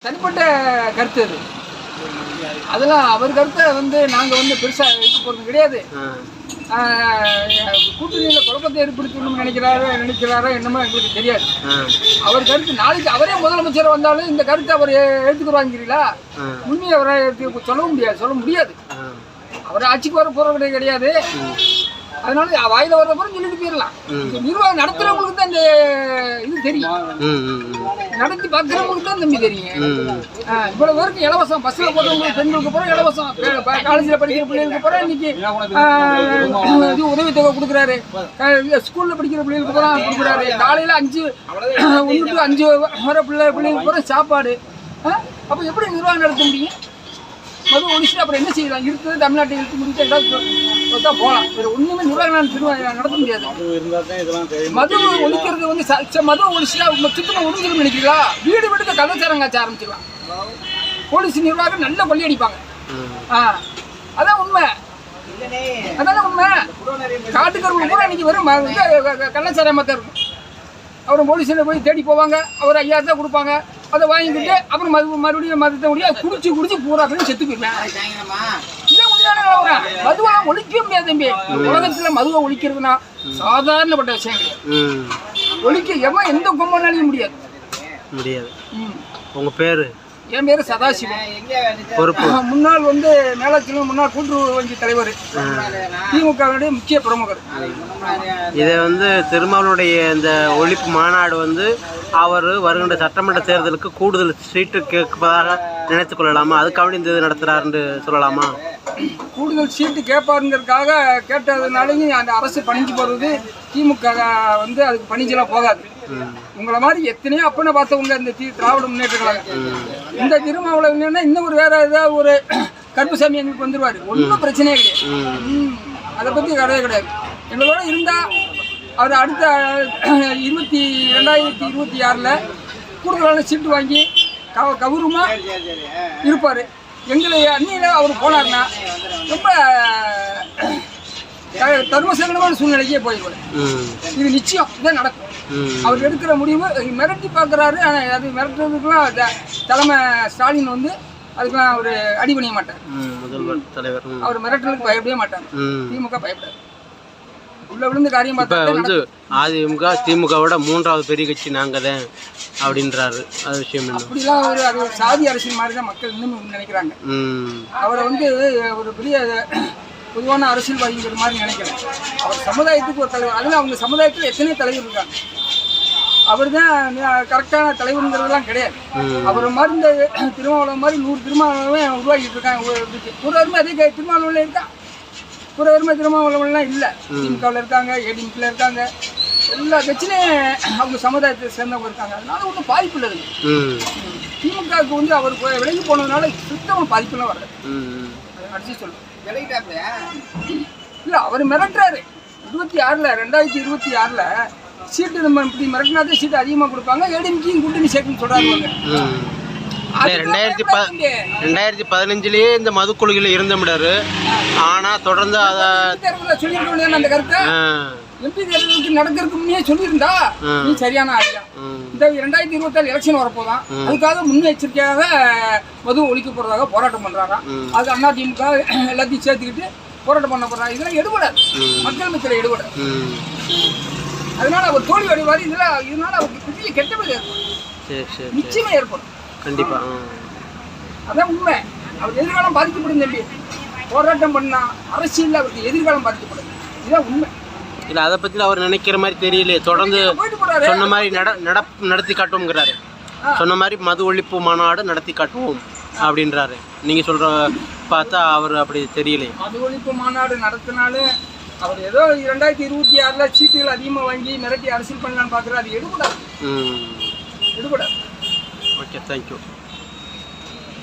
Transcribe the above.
தனிப்பட்ட கருத்து அது. அதெல்லாம் அவர் கருத்தை நாங்கள் பெருசாக எடுத்து போகிறது கிடையாது. கூட்டணியில் குழப்பத்தை ஏற்படுத்தணும்னு நினைக்கிறாரோ என்னமோ எங்களுக்கு தெரியாது. அவர் கருத்து நாளைக்கு அவரே முதலமைச்சர் வந்தாலும் இந்த கருத்தை அவர் எடுத்துக்கிறாங்கிறீங்களா? உண்மையை அவரை சொல்ல முடியாது. அவர் ஆட்சிக்கு வர போறது கிடையாது. அதனால வாயில வர்ற பிறகு சொல்லிட்டு போயிடலாம். நிர்வாகம் நடத்துறவங்களுக்கு தான் இந்த இது தெரியும், நடத்தி பார்க்குறவங்களுக்கு தான் தம்பி தெரியும். இவ்வளவு பேருக்கு இலவசம், பஸ்ல போட்டவங்களுக்கு பெண்களுக்கு போற இலவசம், காலேஜில் படிக்கிற பிள்ளைகளுக்கு போற இன்னைக்கு உதவித்தொகை கொடுக்குறாரு, ஸ்கூல்ல படிக்கிற பிள்ளைகளுக்கு போற கொடுக்குறாரு. காலையில 1 to 5 வர பிள்ளைகளுக்கு போற சாப்பாடு. அப்ப எப்படி நிர்வாகம் நடத்த முடியும்? மது ஒழிச்சுட்டு அப்புறம் என்ன செய்யலாம்? இருக்குது தமிழ்நாட்டை இழுத்து முடிச்சு ஏதாவது போகலாம். வேறு ஒன்றுமே நிர்வாகம் நடத்த முடியாது. மது ஒழிக்கிறது மது ஒழிச்சுட்டா சுத்தமாக ஒழிஞ்சிடும் நினைக்கிறீங்களா? வீடு வீடுக்கு கலாச்சாரம் காய்ச்ச ஆரம்பிச்சிடலாம். போலீஸ் நிர்வாகம் நல்லா கொள்ளையடிப்பாங்க. அதான் உண்மை. அதான உண்மை. காட்டுக்கருவு கூட இன்னைக்கு வரும் கலாச்சாரமாக தான் இருக்கும். அப்புறம் போலீஸில் போய் தேடி போவாங்க, அவர் 5000 தான் கொடுப்பாங்க. அதை வாங்கிக்கிட்டு அப்புறம் மறுபடியும் மதத்தை குடிச்சு பூரா அப்படின்னு செத்து போயிருவேன். இதான் உண்மையான நிலவரம். மதுவெல்லாம் ஒழிக்கவே முடியாது தம்பி. உலகத்துல மதுவை ஒழிக்கிறதுனா சாதாரணப்பட்ட விஷயம் கிடையாது. ஒழிக்க எவன் எந்த கொம்பனாலையும் முடியாது. உங்க பேரு? என் பேரு சதாசிவம். முன்னாள் மேலத்தில் முன்னாள் கூட்டுறவு வங்கி தலைவர், திமுகவுடைய முக்கிய பிரமுகர். இதை திருமாவளுடைய இந்த ஒழிப்பு மாநாடு அவர் வருகின்ற சட்டமன்ற தேர்தலுக்கு கூடுதல் சீட்டு கேட்பதாக நினைத்துக் கொள்ளலாமா? அதுக்காக இந்த இது நடத்துறாருன்னு சொல்லலாமா? கூடுதல் சீட்டு கேட்பாருங்கிறதுக்காக கேட்டதுனாலையும் அந்த அரசு பணிஞ்சு போறது. திமுக அதுக்கு பணிஞ்செல்லாம் போகாது. உங்களை மாதிரி எத்தனையோ அப்பனை பார்த்தவங்க இந்த திராவிட முன்னேற்ற கழகம். இந்த திருமாவளவன் இன்னும் வேற ஏதாவது ஒரு கருப்புசாமி எங்களுக்கு வந்துருவாரு. ஒன்றும் பிரச்சனையே கிடையாது. அதை பற்றி கிடையவே கிடையாது. எங்களோட இருந்தா அவர் அடுத்த 2026 கூடுதலான சீட்டு வாங்கி கௌரவமா இருப்பாரு. எங்களை அன்னியில அவர் போனார்னா ரொம்ப தர்மசங்கடமான சூழ்நிலைக்கே போயிடுவாரு. இது நிச்சயம் இதான் நடக்கும். அவர் எடுக்கிற முடிவு மிரட்டி பார்க்குறாரு. ஆனால் அது மிரட்டுறதுக்குலாம் தலைமை ஸ்டாலின் அதுக்கெல்லாம் அவர் அடிபணிய மாட்டார். முதல்வர் தலைவர் அவர் மிரட்டலுக்கு பயப்படவே மாட்டார். திமுக பயப்படாது. உள்ள விழுந்து காரியம் பார்த்தா அதிமுக திமுகவோட 3வது பெரிய கட்சி நாங்கள் தான் அப்படின்றாரு. அது விஷயம் அப்படிலாம் அது ஒரு சாதி அரசியல் மாதிரி தான் மக்கள் இன்னும் நினைக்கிறாங்க. அவரை ஒரு பெரிய பொதுவான அரசியல்வாதிங்கிற மாதிரி நினைக்கிறேன். அவர் சமுதாயத்துக்கு ஒரு தலைவர். அதில் அவங்க சமுதாயத்தில் எத்தனையோ தலைவர் இருக்காங்க. அவர் தான் கரெக்டான தலைவருங்கிறதுலாம் கிடையாது. அவர் மாதிரி இந்த திருமாவளவன் மாதிரி 100 திருமாவளவன் உருவாக்கிட்டு இருக்காங்க. ஒருவருமே அதே திருமாவளவன்ல இருக்கான். ஒருவருமே திருமாவளவன்லாம் இல்லை. திமுகவில் இருக்காங்க, ஏடிஎம்கேல இருக்காங்க, எல்லா கட்சியிலையும் அவங்க சமுதாயத்தை சேர்ந்தவங்க இருக்காங்க. அதனால ஒன்றும் பாதிப்பு இல்லை. திமுகவுக்கு அவர் விலகி போனதுனால சுத்தமாக பாதிப்புலாம் வரல. அடிச்சு சொல்லுவேன். இல்ல அவர் மிரட்டுறாரு. 2026 சீட்டு நம்ம இப்படி மிரட்டினாதே சீட்டு அதிகமா கொடுப்பாங்க. ஏடிஎம்கேயும் கூட்டணி சேர்க்கணும்னு சொல்றாங்க. 2015 இந்த மது கொள்கையில் இருந்தமிடாரு. ஆனா தொடர்ந்து அதை சொல்லிருக்க அந்த கருத்தை எம்பி தேர்தலுக்கு நடக்கிறதுக்கு முன்னே சொல்லியிருந்தா நீ சரியான ஆடியா. இந்த 2024 எலெக்ஷன் வரப்போதான். அதுக்காக முன்னெச்சரிக்கையாக மது ஒழிக்க போறதாக போராட்டம் பண்றாராம். அது அதிமுக எல்லாத்தையும் சேர்த்துக்கிட்டு போராட்டம் பண்ண போறாங்க. இதெல்லாம் எடுபடாது, மக்கள் மத்தியில் எடுபடாது. அதனால அவர் தோல்வி அடைவார். இதனால அவருக்கு பெரிய கெட்ட பேர் ஏற்படும். நிச்சயமா ஏற்படும். கண்டிப்பா. அதான் உண்மை. அவர் எதிர்காலம் பாதிக்கப்படும் தம்பி. போராட்டம் பண்ணா அரசியல் அவருக்கு எதிர்காலம் பாதிக்கப்படும். இதுதான் உண்மை. இல்லை, அதை பற்றி அவர் நினைக்கிற மாதிரி தெரியலையே. தொடர்ந்து சொன்ன மாதிரி நடத்தி காட்டுவோங்கிறாரு. சொன்ன மாதிரி மது ஒழிப்பு மாநாடு நடத்தி காட்டுவோம் அப்படின்றாரு. நீங்கள் சொல்கிற பார்த்தா அவர் அப்படி தெரியலையே. மது ஒழிப்பு மாநாடு நடத்தினாலும் அவர் ஏதோ 2026 சீட்டுகள் அதிகமாக வாங்கி மிரட்டி அரசியல் பண்ணலான்னு பார்க்குறாரு. அது எடுபடாது. Okay, thank you.